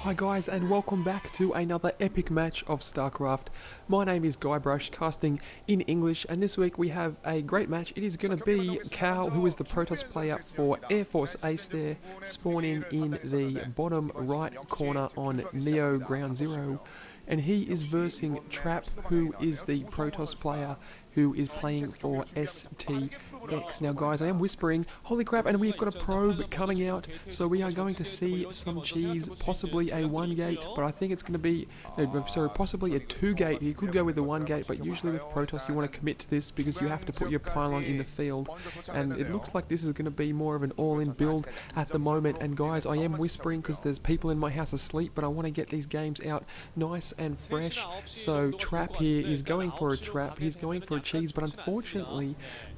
Hi guys, and welcome back to another epic match of StarCraft. My name is Guybrush, casting in English, and this week we have a great match. It is going to be Cal, who is the Protoss player for Air Force Ace there, spawning in the bottom right corner on Neo Ground Zero. And he is versing Trap, who is the Protoss player who is playing for STX. Now guys, I am whispering, holy crap, and we've got a probe coming out, so we are going to see some cheese, possibly a 1-gate, but I think it's going to be, possibly a 2-gate. You could go with the 1-gate, but usually with Protoss you want to commit to this because you have to put your pylon in the field, and it looks like this is going to be more of an all-in build at the moment. And guys, I am whispering because there's people in my house asleep, but I want to get these games out nice and fresh. So Trap here is going for a trap, he's going for a cheese, but unfortunately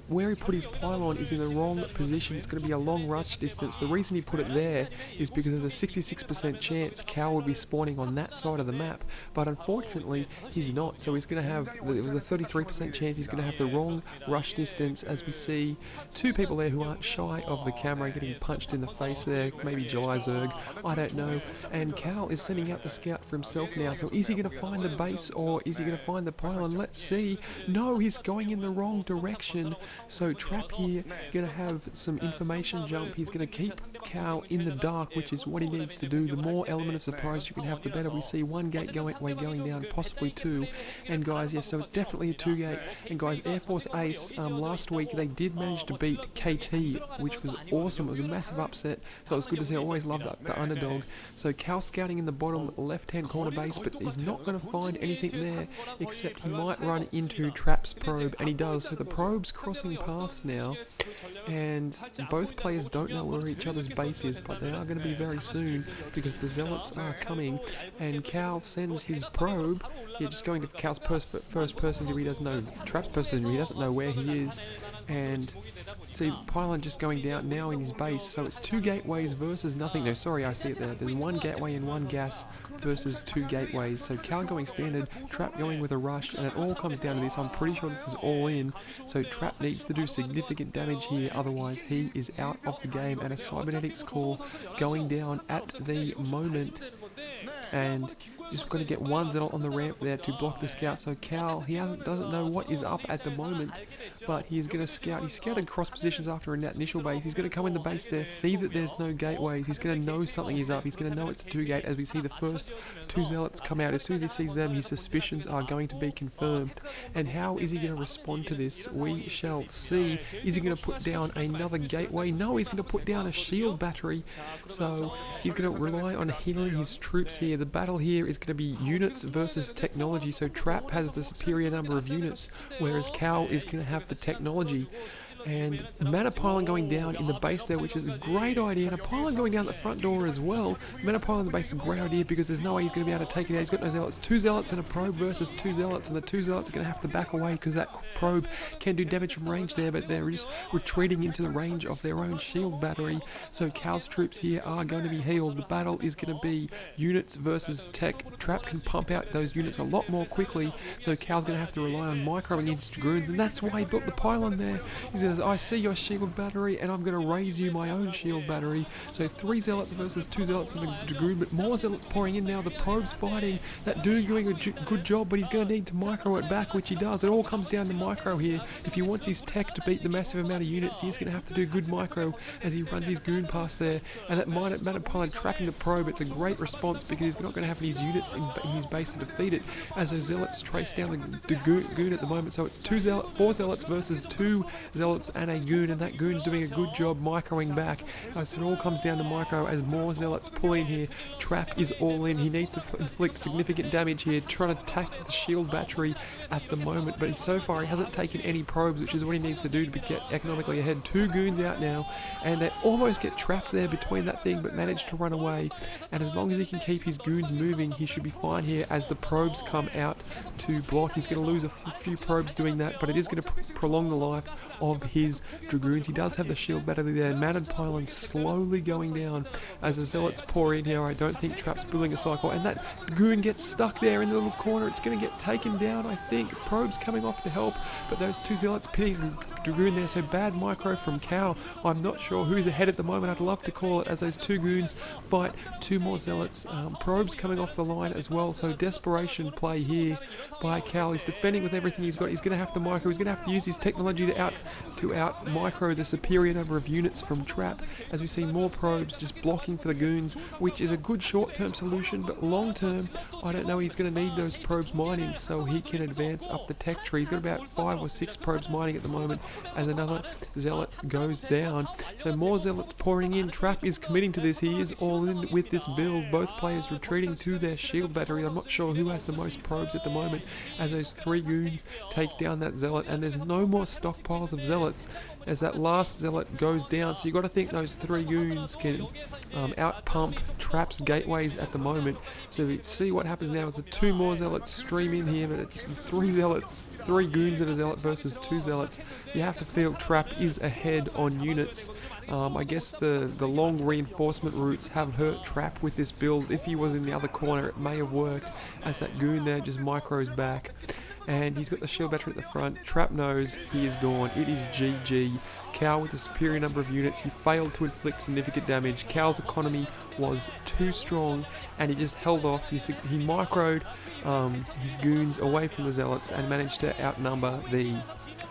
where he put his pylon is in the wrong position. It's going to be a long rush distance. The reason he put it there is because there's a 66% chance Cal would be spawning on that side of the map, but unfortunately he's not, so he's going to have, it was a 33% chance he's going to have the wrong rush distance, as we see two people there who aren't shy of the camera getting punched in the face there, maybe July Zerg, I don't know, and Cal is sending out the scout for himself now. So is he going to find the base or is he going to find the pylon? Let's see. No, he's going in the wrong direction. So Trap here going to have some information jump. He's going to keep Cal in the dark, which is what he needs to do. The more element of surprise you can have, the better. We see 1-gate going down, possibly 2. And guys, yes, so it's definitely a 2-gate. And guys, Air Force Ace, last week they did manage to beat KT, which was awesome. It was a massive upset, so it was good to see. I always loved the underdog. So Cal scouting in the bottom left-hand corner base, but he's not going to find anything there, except he might run into Trap's probe, and he does. So the probe's crossing paths now, and both players don't know where each other's base is, but they are going to be very soon because the Zealots are coming. And Cal sends his probe. Yeah, just going to Cal's first person view. He doesn't know Trap's first person view. He doesn't know where he is, and see pylon just going down now in his base. So it's 2 gateways versus nothing. No, sorry, I see it there. There's 1 gateway and 1 gas versus 2 gateways. So Cal going standard, Trap going with a rush, and it all comes down to this. I'm pretty sure this is all in. So Trap needs to do significant damage here, otherwise he is out of the game. And a cybernetics core going down at the moment, and just going to get 1 Zealot on the ramp there to block the scout. So Cal, he doesn't know what is up at the moment, but he is going to scout. He scouted cross positions after in that initial base. He's going to come in the base there, see that there's no gateways. He's going to know something is up. He's going to know it's a 2-gate as we see the first 2 Zealots come out. As soon as he sees them, his suspicions are going to be confirmed. And how is he going to respond to this? We shall see. Is he going to put down another gateway? No, he's going to put down a shield battery. So he's going to rely on healing his troops here. The battle here is going to be units versus technology. So Trap has the superior number of units, whereas Cal is going to have the technology. And mana pylon going down in the base there, which is a great idea, and a pylon going down the front door as well. Mana pylon in the base is a great idea because there's no way he's going to be able to take it out. He's got no Zealots. 2 Zealots and a probe versus 2 Zealots, and the 2 Zealots are going to have to back away because that probe can do damage from range there, but they're just retreating into the range of their own shield battery. So Cal's troops here are going to be healed. The battle is going to be units versus tech. Trap can pump out those units a lot more quickly, so Cal's going to have to rely on microing into Dragoons, and that's why he built the pylon there. He says, I see your shield battery and I'm going to raise you my own shield battery. So 3 Zealots versus 2 Zealots and a Dragoon, but more Zealots pouring in now. The probe's fighting. That dude doing a good job, but he's going to need to micro it back, which he does. It all comes down to micro here. If he wants his tech to beat the massive amount of units, he's going to have to do good micro as he runs his goon past there. And that mana pylon trapping the probe, it's a great response because he's not going to have his units in his base to defeat it, as those Zealots trace down the goon at the moment. So it's 4 Zealots versus 2 Zealots and a goon, and that goon's doing a good job microing back. So it all comes down to micro as more Zealots pull in here. Trap is all in. He needs to inflict significant damage here, trying to attack the shield battery at the moment, but so far he hasn't taken any probes, which is what he needs to do to get economically ahead. 2 goons out now, and they almost get trapped there between that thing, but manage to run away. And as long as he can keep his goons moving, he should be fine here as the probes come out to block. He's going to lose a few probes doing that, but it is going to prolong the life of his Dragoons. He does have the shield battery there. Mannered pylon slowly going down as the Zealots pour in here. I don't think Trap's building a cycle, and that goon gets stuck there in the little corner. It's going to get taken down, I think. Probes coming off to help, but those 2 Zealots Dragoon there, so bad micro from Cal. I'm not sure who's ahead at the moment. I'd love to call it as those two goons fight two more zealots. Probes coming off the line as well, so desperation play here by Cal. He's defending with everything he's got. He's going to have to micro. He's going to have to use his technology to out micro the superior number of units from Trap, as we see more probes just blocking for the goons, which is a good short-term solution, but long-term, I don't know, he's going to need those probes mining so he can advance up the tech tree. He's got about 5 or 6 probes mining at the moment as another zealot goes down. So more zealots pouring in. Trap is committing to this. He is all in with this build. Both players retreating to their shield battery. I'm not sure who has the most probes at the moment as those 3 goons take down that zealot, and there's no more stockpiles of zealots as that last zealot goes down. So you got to think those 3 goons can out pump Trap's gateways at the moment. So we see what happens now as the 2 more zealots stream in here, but it's 3 zealots, 3 goons and a zealot versus 2 zealots. You have to feel Trap is ahead on units. I guess the long reinforcement routes have hurt Trap with this build. If he was in the other corner, it may have worked, as that goon there just micros back. And he's got the shield battery at the front. Trap knows he is gone. It is GG. Cal with a superior number of units. He failed to inflict significant damage. Cal's economy was too strong, and he just held off. He microed his goons away from the zealots and managed to outnumber the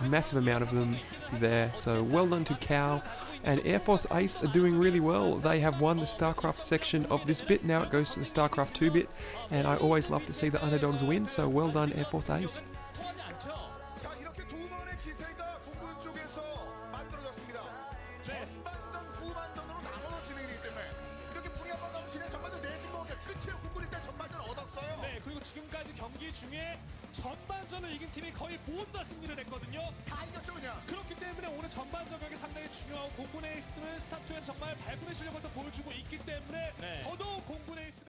massive amount of them there. So well done to Cal. And Air Force Ace are doing really well. They have won the StarCraft section of this bit. Now it goes to the StarCraft 2 bit, and I always love to see the underdogs win, so well done Air Force Ace. 자, 이렇게 두 번의 기세가 공군 쪽에서 만들어졌습니다. 전반전, 후반전으로 나눠서 진행이 되기 때문에 이렇게 분위 한번 나오면 그냥 전반전 내주먹에 끝으로 공군이 때 전반전 얻었어요. 네, 그리고 지금까지 경기 중에 전반전을 이긴 팀이 거의 모두 다 승리를 했거든요. 다 이겼죠 그냥. 그렇기 때문에 오늘 전반전 경기 상당히 중요하고 공군의 에이스는 스타트에서 정말 발군의 실력을 또 보여주고 있기 때문에 더더욱 공군의 에이스